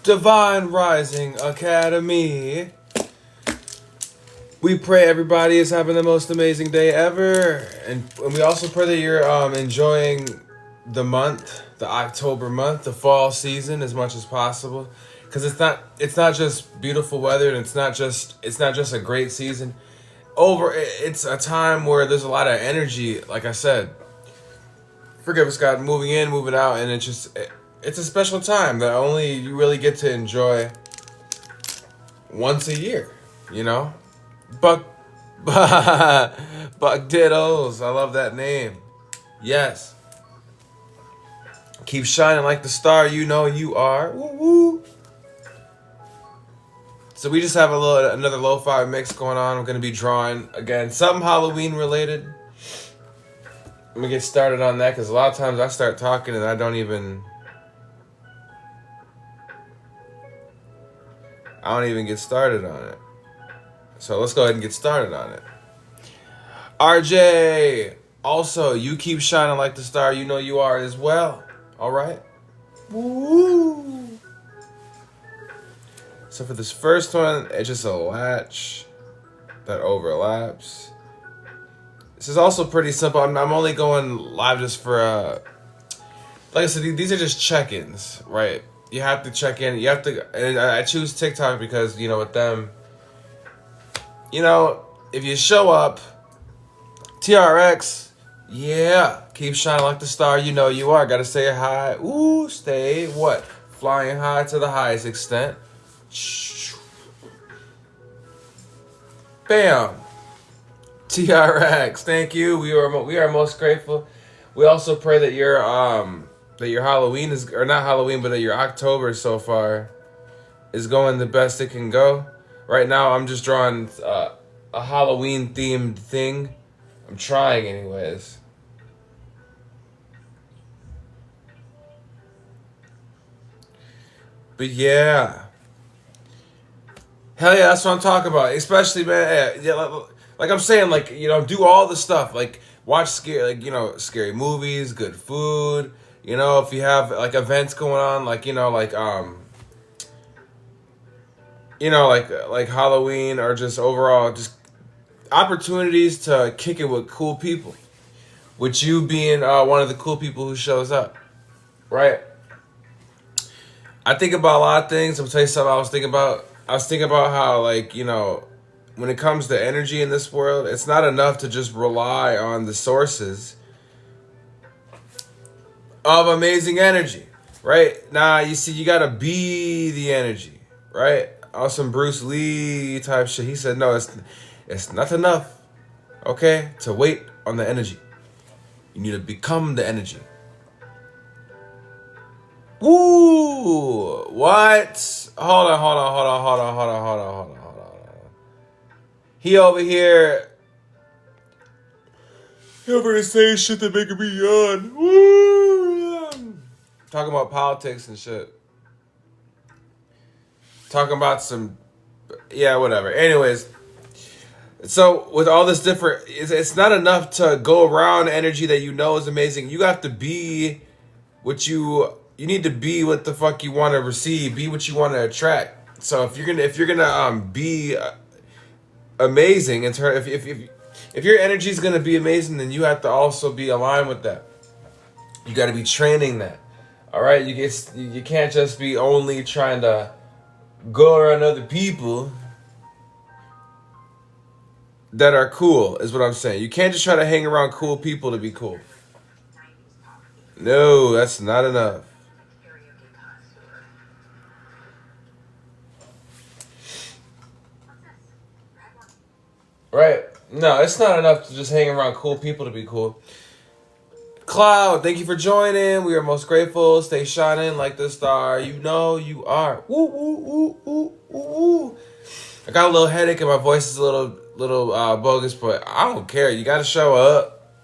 Divine Rising Academy. We pray everybody is having the most amazing day ever, and we also pray that you're enjoying the month, the October month, the fall season as much as possible, because it's not just beautiful weather, and it's not just a great season. It's a time where there's a lot of energy. Like I said, forgive us, God, moving in, moving out, and it's a special time that only you really get to enjoy once a year, you know? Buck Diddles. I love that name. Yes. Keep shining like the star you know you are. Woo woo. So we just have another lo-fi mix going on. I'm gonna be drawing again, something Halloween related. I'm gonna get started on that because a lot of times I start talking and I don't even get started on it. So let's go ahead and get started on it. RJ, also, you keep shining like the star you know you are as well. All right? Woo! So for this first one, it's just a latch that overlaps. This is also pretty simple. I'm only going live just for, like I said, these are just check-ins, right? You have to check in. You have to, and I choose TikTok because, with them, if you show up, TRX, yeah, keep shining like the star you know you are. Gotta stay high. Ooh, stay what? Flying high to the highest extent. Bam. TRX, thank you. We are most grateful. We also pray that your Halloween is, or not Halloween, but that your October so far is going the best it can go. Right now, I'm just drawing a Halloween themed thing. I'm trying, anyways. But yeah, hell yeah, that's what I'm talking about. Especially, man, yeah, like I'm saying, do all the stuff, like watch scary movies, good food. If you have like events going on, like Halloween or just overall just opportunities to kick it with cool people. With you being one of the cool people who shows up, right? I think about a lot of things. I'll tell you something I was thinking about. I was thinking about how, when it comes to energy in this world, it's not enough to just rely on the sources of amazing energy, right? Nah, you see, you gotta be the energy, right? On some Bruce Lee type shit. He said, no, it's not enough, okay, to wait on the energy. You need to become the energy. Woo! What? Hold on. He over here saying shit that making me yawn. Woo! Talking about politics and shit. Talking about whatever. Anyways, so with all this different, it's not enough to go around energy that you know is amazing. You have to be what you need to be what the fuck you want to receive. Be what you want to attract. So if you're gonna be amazing, if your energy is gonna be amazing, then you have to also be aligned with that. You got to be training that. All right, you can't just be only trying to go around other people that are cool, is what I'm saying. You can't just try to hang around cool people to be cool. No, that's not enough. Right? No, it's not enough to just hang around cool people to be cool. Cloud, thank you for joining. We are most grateful. Stay shining like the star you know you are. Woo, woo, woo, woo, woo, woo. I got a little headache and my voice is a little bogus, but I don't care. You got to show up.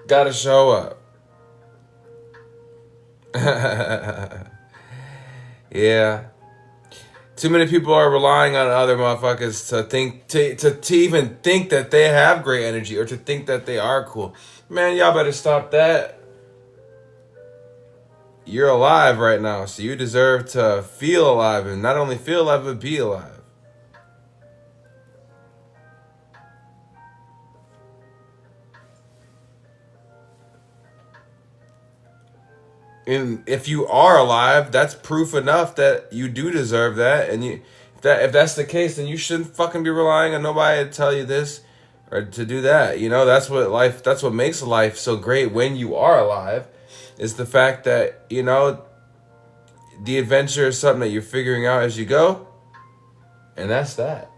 Gotta show up. Yeah. Too many people are relying on other motherfuckers to think to even think that they have great energy or to think that they are cool. Man, y'all better stop that. You're alive right now, so you deserve to feel alive, and not only feel alive, but be alive. And if you are alive, that's proof enough that you do deserve that. And if that's the case, then you shouldn't fucking be relying on nobody to tell you this or to do that. You know, that's what makes life so great when you are alive, is the fact that, you know, the adventure is something that you're figuring out as you go, and that's that.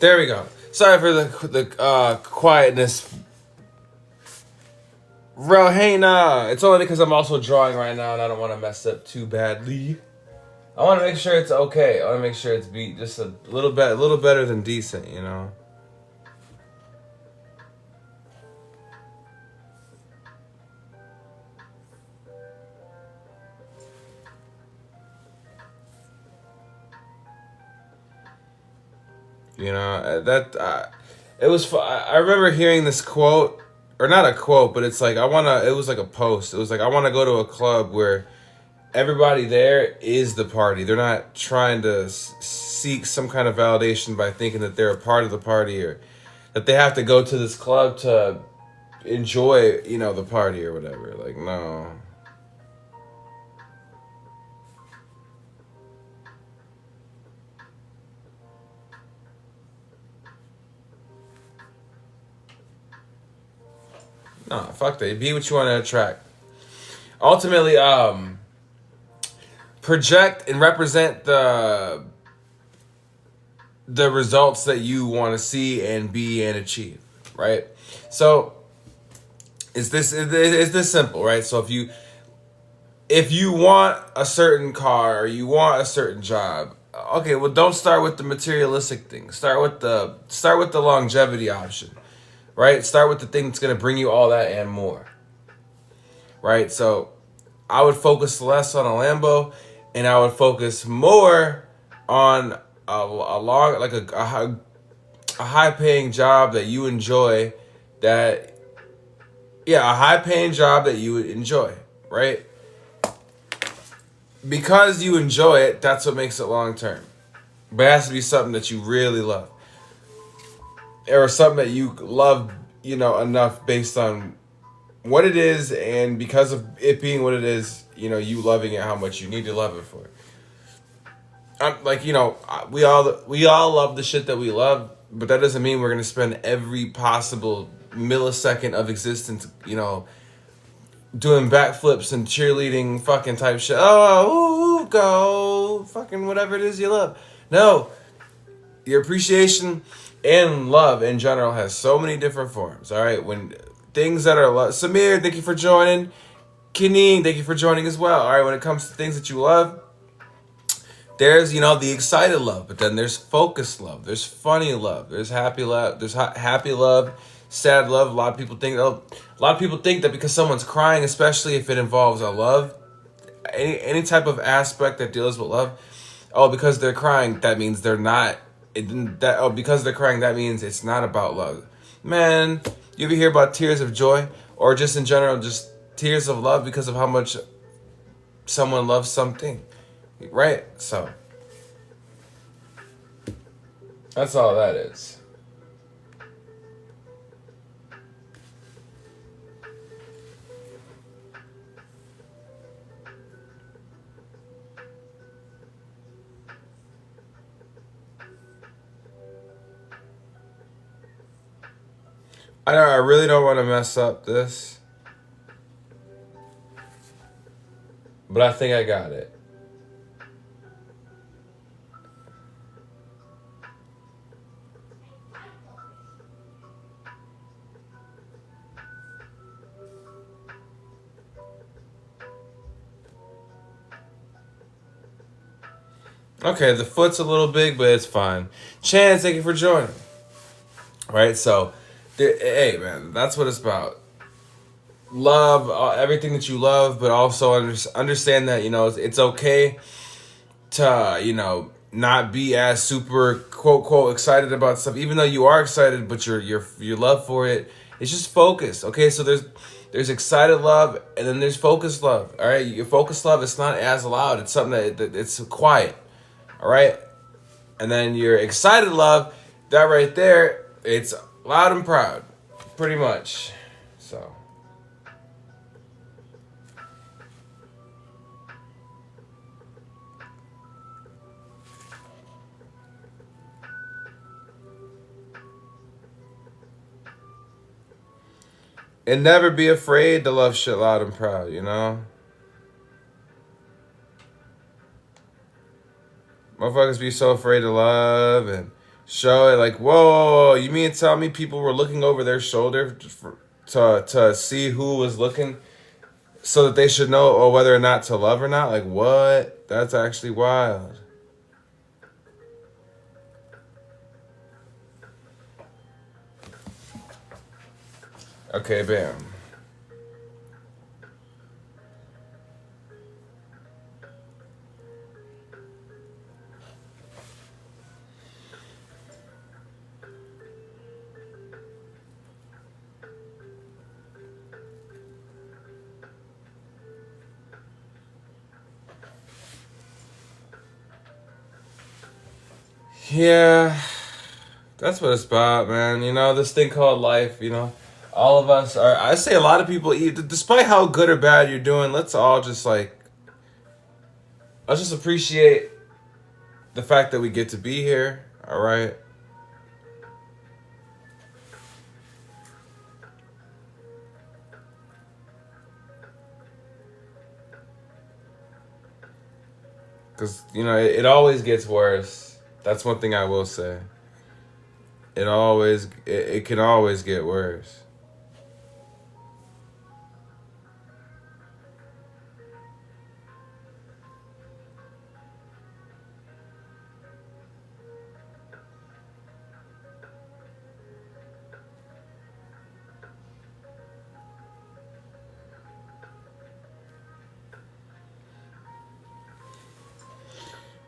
There we go. Sorry for the quietness. Rohena. It's only because I'm also drawing right now and I don't want to mess up too badly. I want to make sure it's okay. I want to make sure it's beat just a little bit, a little better than decent, you know. You know that it was. I remember hearing this quote, or not a quote, but it's like I wanna. It was like a post. It was like I want to go to a club where everybody there is the party. They're not trying to seek some kind of validation by thinking that they're a part of the party or that they have to go to this club to enjoy, you know, the party or whatever. Like, no. No, fuck that. Be what you want to attract. Ultimately, project and represent the results that you want to see and be and achieve, right? So it's this simple, right? So if you want a certain car or you want a certain job, okay, well, don't start with the materialistic thing. Start with the longevity option, right? Start with the thing that's gonna bring you all that and more, right? So I would focus less on a Lambo, and I would focus more on a long, like a high paying job that you enjoy. That Yeah, a high paying job that you would enjoy, right? Because you enjoy it, that's what makes it long term. But it has to be something that you really love, or something that you love, you know, enough based on what it is, and because of it being what it is, you know, you loving it how much you need to love it for. Like, you know, we all love the shit that we love, but that doesn't mean we're gonna spend every possible millisecond of existence, you know, doing backflips and cheerleading fucking type shit. Oh, ooh, go fucking whatever it is you love. No, your appreciation and love in general has so many different forms. All right, when things that are love. Samir, thank you for joining. Kineen, thank you for joining as well. All right, when it comes to things that you love, there's, you know, the excited love, but then there's focused love, there's funny love, there's happy love, there's happy love, sad love. A lot of people think that because someone's crying, especially if it involves a love, any type of aspect that deals with love, oh, because they're crying, that means they're not. Because they're crying, that means it's not about love. Man, you ever hear about tears of joy, or just in general, just tears of love because of how much someone loves something, right? So that's all that is. I really don't want to mess up this, but I think I got it. Okay, the foot's a little big, but it's fine. Chance, thank you for joining. Right, so, hey man, that's what it's about. Love everything that you love, but also understand that it's okay to not be as super quote quote excited about stuff, even though you are excited, but your love for it is just focused. Okay, so there's excited love, and then there's focused love. All right, your focused love, it's not as loud. It's something that it's quiet. All right, and then your excited love, that right there, it's loud and proud, pretty much. So. And never be afraid to love shit loud and proud, Motherfuckers be so afraid to love and show it like, whoa, you mean to tell me people were looking over their shoulder to see who was looking so that they should know whether or not to love or not? Like, what? That's actually wild. Okay, bam. Yeah, that's what it's about, man. This thing called life, all of us are, I say a lot of people, despite how good or bad you're doing, let's just appreciate the fact that we get to be here, all right? Because, it always gets worse. That's one thing I will say. It can always get worse.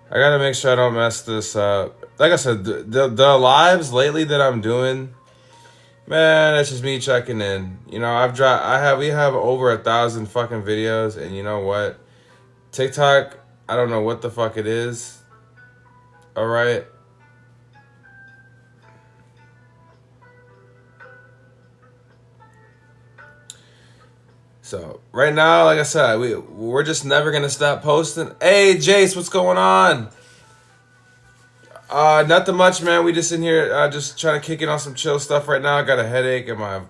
I gotta make sure I don't mess this up. Like I said, the lives lately that I'm doing, man, it's just me checking in. We have over 1,000 fucking videos, and you know what? TikTok, I don't know what the fuck it is. All right. So right now, like I said, we're just never gonna stop posting. Hey, Jace, what's going on? Nothing much, man. We just in here, just trying to kick it on some chill stuff right now. I got a headache and my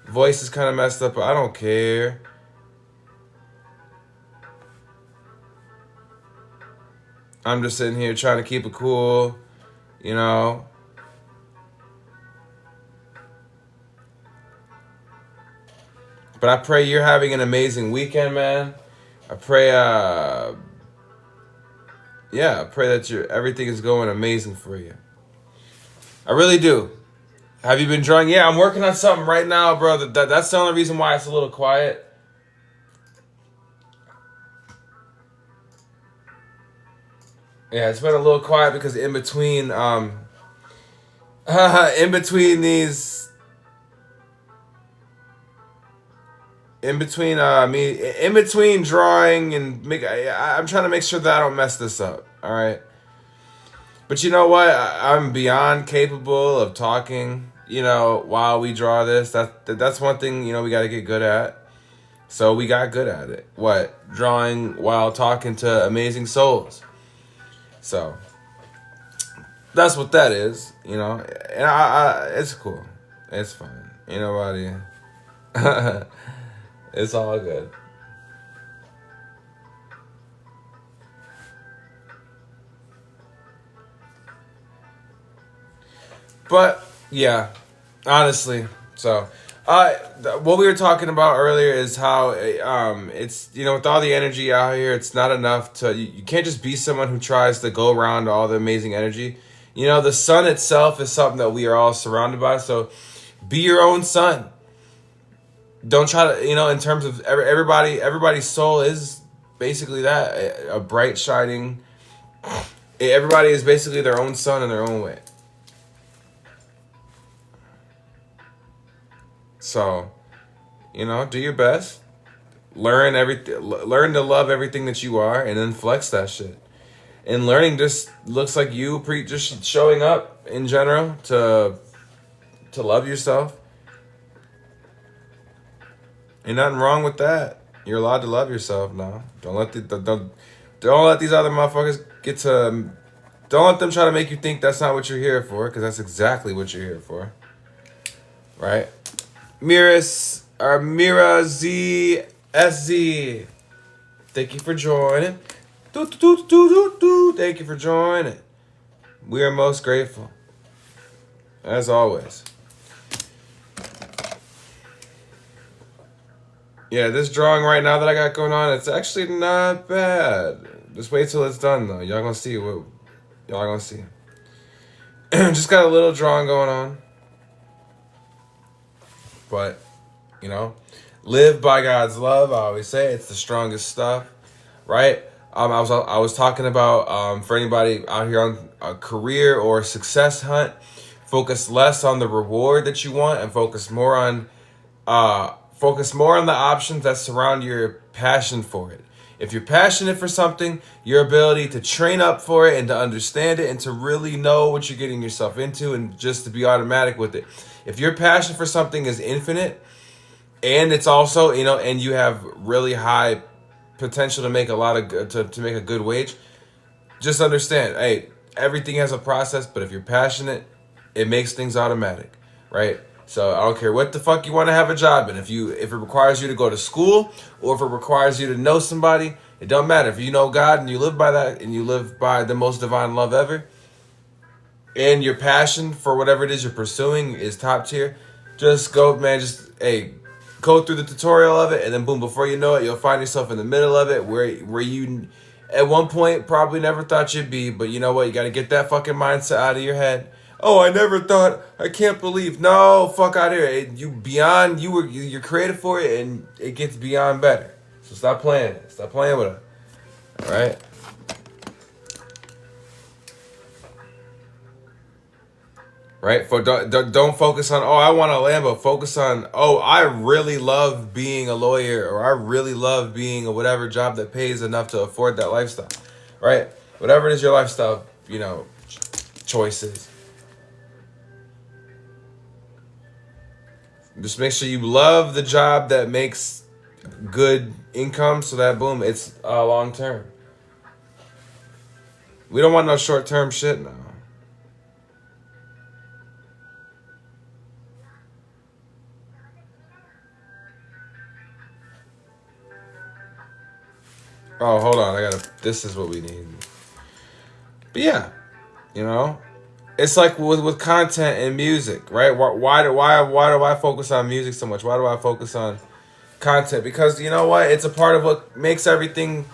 voice is kind of messed up, but I don't care. I'm just sitting here trying to keep it cool, you know. But I pray you're having an amazing weekend, man. I pray, I pray that everything is going amazing for you. I really do. Have you been drawing? Yeah, I'm working on something right now, bro. That's the only reason why it's a little quiet. Yeah, it's been a little quiet because in between these in between drawing and I'm trying to make sure that I don't mess this up. All right. But you know what? I'm beyond capable of talking, while we draw this. That's one thing, we got to get good at. So we got good at it. What? Drawing while talking to amazing souls. So that's what that is, And it's cool. It's fine. Buddy. It's all good. But yeah, honestly, so What we were talking about earlier is how it's, you know, with all the energy out here, it's not enough to, you can't just be someone who tries to go around all the amazing energy. You know, the sun itself is something that we are all surrounded by. So be your own sun. Don't try to, you know, in terms of everybody's soul is basically that, a bright shining. Everybody is basically their own sun in their own way. So, you know, do your best. Learn to love everything that you are, and then flex that shit. And learning just looks like you just showing up in general to love yourself. Ain't nothing wrong with that. You're allowed to love yourself now. Don't let these other motherfuckers get to. Don't let them try to make you think that's not what you're here for, because that's exactly what you're here for. Right? Mira Z SZ. Thank you for joining. Thank you for joining. We are most grateful. As always. Yeah, this drawing right now that I got going on, it's actually not bad. Just wait till it's done though. Y'all gonna see what y'all gonna see. Just got a little drawing going on. But, you know, live by God's love. I always say it's the strongest stuff, right? I was talking about for anybody out here on a career or success hunt, focus less on the reward that you want and focus more on the options that surround your passion for it. If you're passionate for something, your ability to train up for it and to understand it and to really know what you're getting yourself into and just to be automatic with it. If your passion for something is infinite and it's also, you know, and you have really high potential to make to make a good wage, just understand, hey, everything has a process, but if you're passionate, it makes things automatic, right? So I don't care what the fuck you want to have a job in. If it requires you to go to school or if it requires you to know somebody, it don't matter. If you know God and you live by that and you live by the most divine love ever, and your passion for whatever it is you're pursuing is top tier, just go, man. Just go through the tutorial of it, and then boom, before you know it, you'll find yourself in the middle of it where you at one point probably never thought you'd be. But you know what? You got to get that fucking mindset out of your head. Oh, I never thought. I can't believe. No, fuck out here. You're created for it, and it gets beyond better. So stop playing. Stop playing with it. All right. Right? Don't focus on, oh, I want a Lambo. Focus on, oh, I really love being a lawyer, or I really love being a whatever job that pays enough to afford that lifestyle. Right? Whatever it is your lifestyle, you know, choices. Just make sure you love the job that makes good income so that, boom, it's long term. We don't want no short term shit now. Oh, hold on. This is what we need. But yeah, you know, it's like with content and music, right? Why do I focus on music so much? Why do I focus on content? Because you know what? It's a part of what makes everything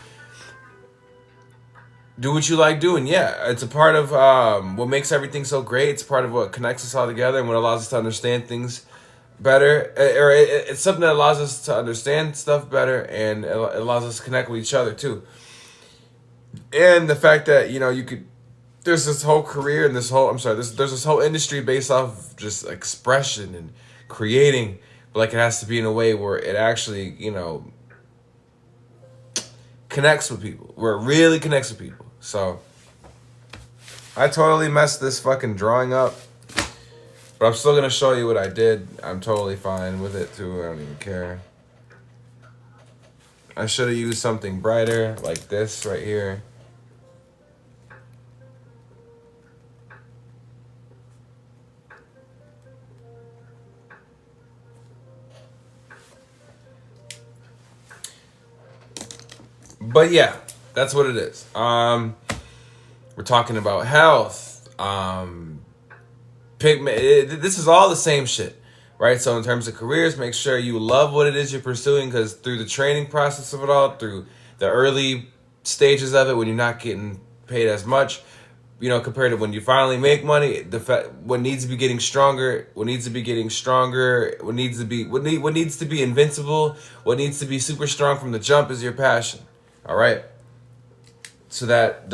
do what you like doing. Yeah, it's a part of what makes everything so great. It's part of what connects us all together and what allows us to understand things better, or it's something that allows us to understand stuff better, and it allows us to connect with each other too. And the fact that, you know, there's this whole career and there's this whole industry based off just expression and creating, but like it has to be in a way where it actually, you know, connects with people, where it really connects with people. So I totally messed this fucking drawing up. But I'm still going to show you what I did. I'm totally fine with it, too. I don't even care. I should have used something brighter, like this right here. But yeah, that's what it is. We're talking about health, pigment. This is all the same shit, right? So in terms of careers, make sure you love what it is you're pursuing, because through the training process of it all, through the early stages of it, when you're not getting paid as much, compared to when you finally make money, what needs to be getting stronger, what needs to be invincible, what needs to be super strong from the jump is your passion. All right. So that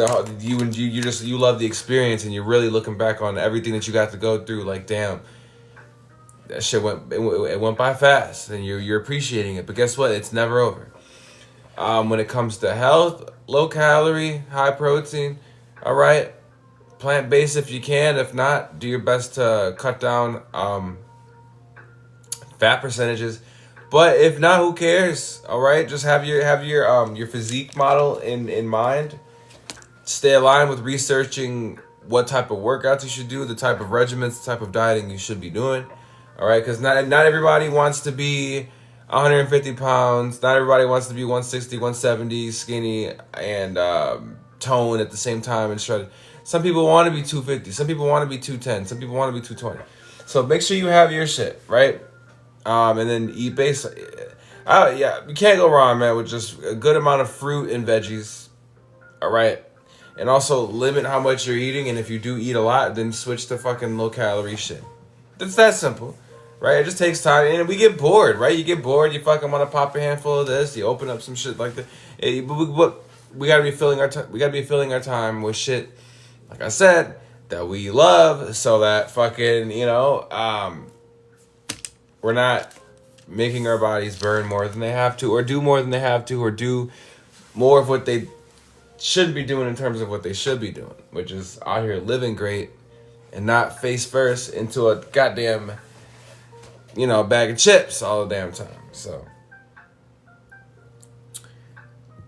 you love the experience, and you're really looking back on everything that you got to go through. Like, damn, that shit went by fast, and you're appreciating it. But guess what? It's never over. When it comes to health, low calorie, high protein. All right. Plant-based if you can. If not, do your best to cut down fat percentages. But if not, who cares? All right, just have your physique model in mind. Stay aligned with researching what type of workouts you should do, the type of regimens, the type of dieting you should be doing. All right, because not everybody wants to be 150 pounds. Not everybody wants to be 160, 170, skinny and toned at the same time and shredded. Some people want to be 250. Some people want to be 210. Some people want to be 220. So make sure you have your shit, right? And then eat base. You can't go wrong, man, with just a good amount of fruit and veggies. All right. And also limit how much you're eating. And if you do eat a lot, then switch to fucking low calorie shit. It's that simple, right? It just takes time. And we get bored, right? You get bored. You fucking want to pop a handful of this. You open up some shit like that. But we gotta be filling our time with shit, like I said, that we love, so that fucking, we're not making our bodies burn more than they have to, or do more than they have to, or do more of what they should be doing in terms of what they should be doing, which is out here living great and not face first into a goddamn, bag of chips all the damn time. So,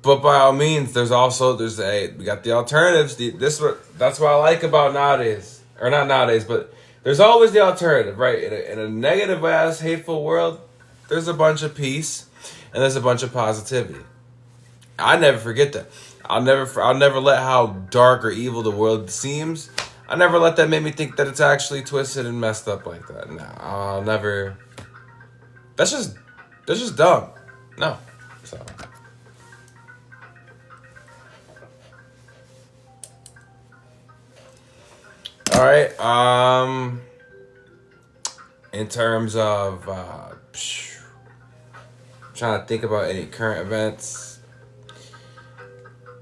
but by all means, we got the alternatives. That's what I like about nowadays, or not nowadays, but there's always the alternative, right? In a negative ass, hateful world, there's a bunch of peace and there's a bunch of positivity. I never forget that. I'll never let how dark or evil the world seems. I never let that make me think that it's actually twisted and messed up like that. No, I'll never. That's just dumb. No, so. All right. In terms of trying to think about any current events,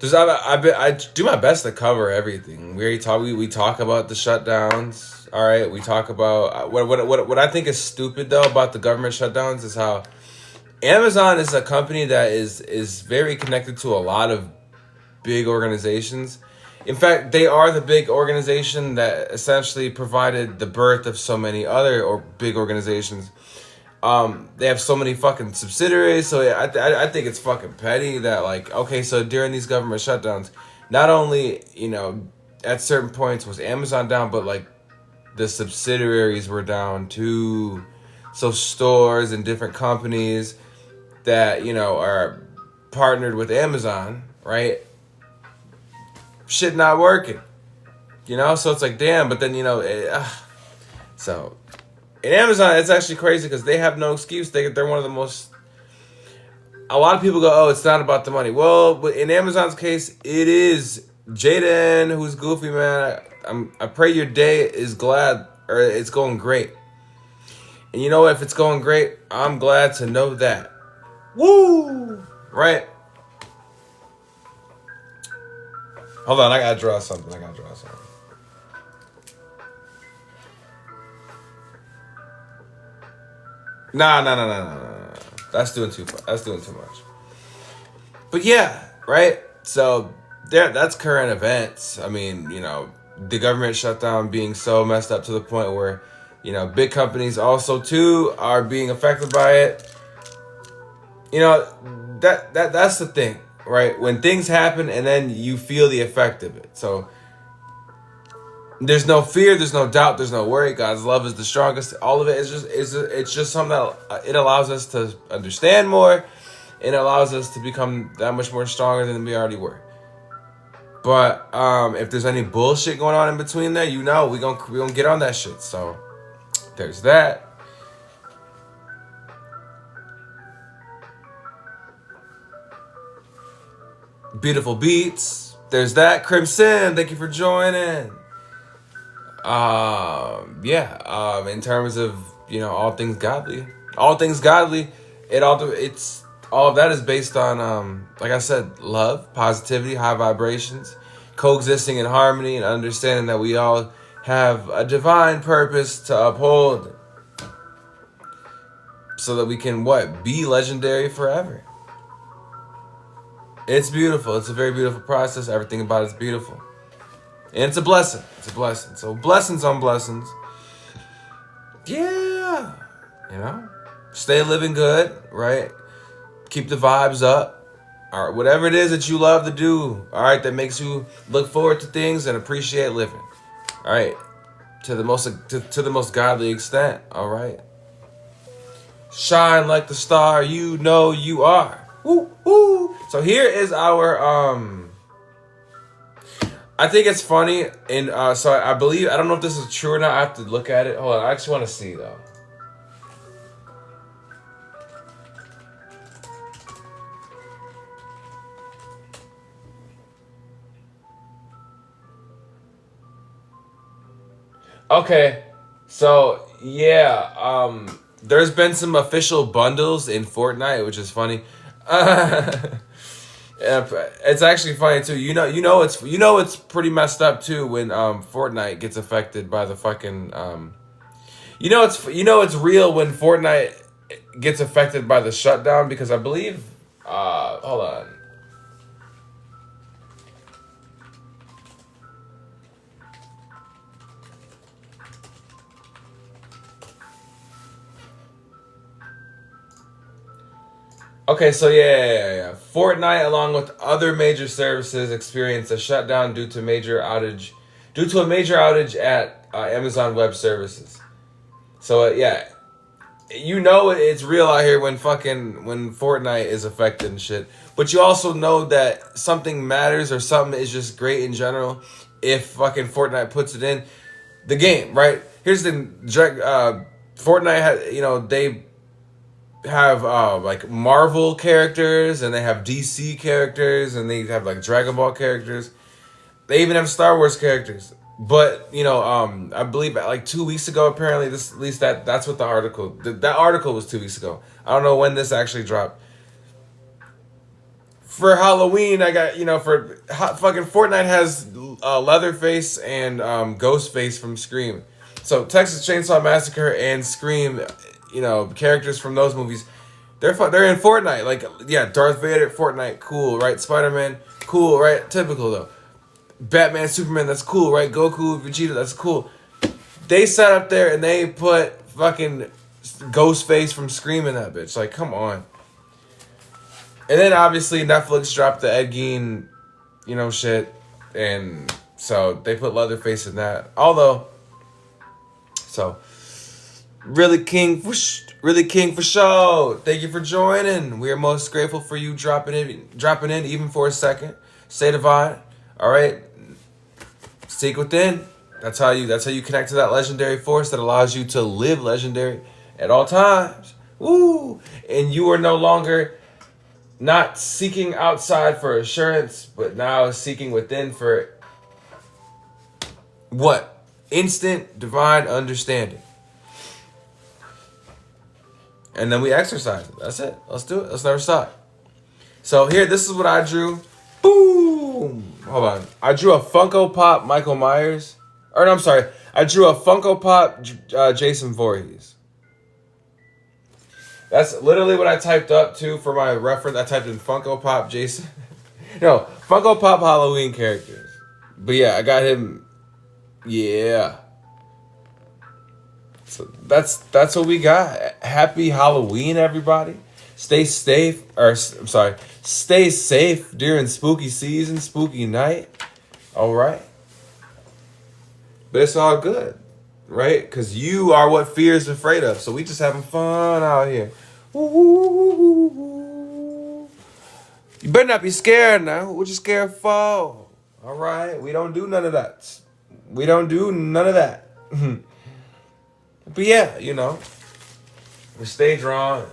I do my best to cover everything. We talk about the shutdowns. All right. We talk about what I think is stupid though about the government shutdowns is how Amazon is a company that is very connected to a lot of big organizations. In fact, they are the big organization that essentially provided the birth of so many other big organizations. They have so many fucking subsidiaries, so I think it's fucking petty that, like, okay, so during these government shutdowns, not only, at certain points was Amazon down, but, like, the subsidiaries were down too. So stores and different companies that, are partnered with Amazon, right? Shit not working, so it's like, damn, but then, so in Amazon, it's actually crazy because they have no excuse. They're one of the most, a lot of people go, oh, it's not about the money. Well, but in Amazon's case, it is. Jaden, who's goofy, man, I pray your day is glad, or it's going great. And if it's going great, I'm glad to know that. Woo! Right? Hold on, I gotta draw something. No. That's doing too much. But yeah, right? So that's current events. I mean, the government shutdown being so messed up to the point where, big companies also too are being affected by it. That's the thing. Right, when things happen and then you feel the effect of it. So there's no fear, there's no doubt, there's no worry. God's love is the strongest. All of it is it's just something that it allows us to understand more. It allows us to become that much more stronger than we already were. But if there's any bullshit going on in between there, we gonna get on that shit. So there's that. Beautiful beats. There's that. Crimson, thank you for joining. In terms of, all things godly. All things godly, it's all of that is based on like I said, love, positivity, high vibrations, coexisting in harmony, and understanding that we all have a divine purpose to uphold so that we can be legendary forever. It's beautiful. It's a very beautiful process. Everything about it's beautiful. And it's a blessing. It's a blessing. So blessings on blessings. Yeah. Stay living good, right? Keep the vibes up. All right, whatever it is that you love to do, all right, that makes you look forward to things and appreciate living. All right. To the most godly extent, all right? Shine like the star you know you are. Woo, woo. So here is our I think it's funny, and so I believe, I don't know if this is true or not. I have to look at it. Hold on, I actually want to see though. Okay, so yeah, there's been some official bundles in Fortnite, which is funny. It's actually funny too. It's pretty messed up too when Fortnite gets affected by the fucking it's real when Fortnite gets affected by the shutdown, because I believe hold on. Okay, so yeah. Fortnite, along with other major services, experienced a shutdown due to a major outage at Amazon Web Services. So it's real out here when Fortnite is affected and shit. But you also know that something matters or something is just great in general if fucking Fortnite puts it in the game, right? Here's the Fortnite had, they have like Marvel characters, and they have DC characters, and they have like Dragon Ball characters. They even have Star Wars characters. But I believe like 2 weeks ago, apparently that's what the article. That article was 2 weeks ago. I don't know when this actually dropped. For Halloween, I got fucking Fortnite has Leatherface and Ghostface from Scream. So Texas Chainsaw Massacre and Scream, characters from those movies, they're in Fortnite. Like, yeah, Darth Vader, Fortnite, cool, right? Spider-Man, cool, right? Typical though. Batman, Superman, that's cool, right? Goku, Vegeta, that's cool. They sat up there and they put fucking Ghostface from Scream in that bitch. Like, come on. And then obviously Netflix dropped the Ed Gein, shit, and so they put Leatherface in that. Really king for show. Thank you for joining. We are most grateful for you dropping in even for a second. Stay divine. All right. Seek within. That's how you connect to that legendary force that allows you to live legendary at all times. Woo! And you are no longer not seeking outside for assurance, but now seeking within for what? Instant divine understanding. And then we exercise it. That's it. Let's do it. Let's never stop. So here, this is what I drew. Boom! Hold on. I drew a Funko Pop Michael Myers. Or no, I'm sorry. I drew a Funko Pop Jason Voorhees. That's literally what I typed up too for my reference. I typed in Funko Pop Jason. No, Funko Pop Halloween characters. But yeah, I got him. Yeah. So that's what we got. Happy Halloween, everybody. Stay safe during spooky season, spooky night. All right. But it's all good, right? Because you are what fear is afraid of. So we just having fun out here. Ooh. You better not be scared now. What you scared for? All right. We don't do none of that. But yeah, we stay drawn.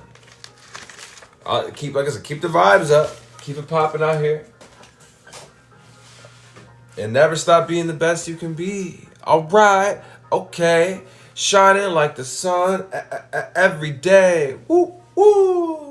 Keep the vibes up. Keep it popping out here. And never stop being the best you can be. Alright, okay. Shining like the sun every day. Woo, woo.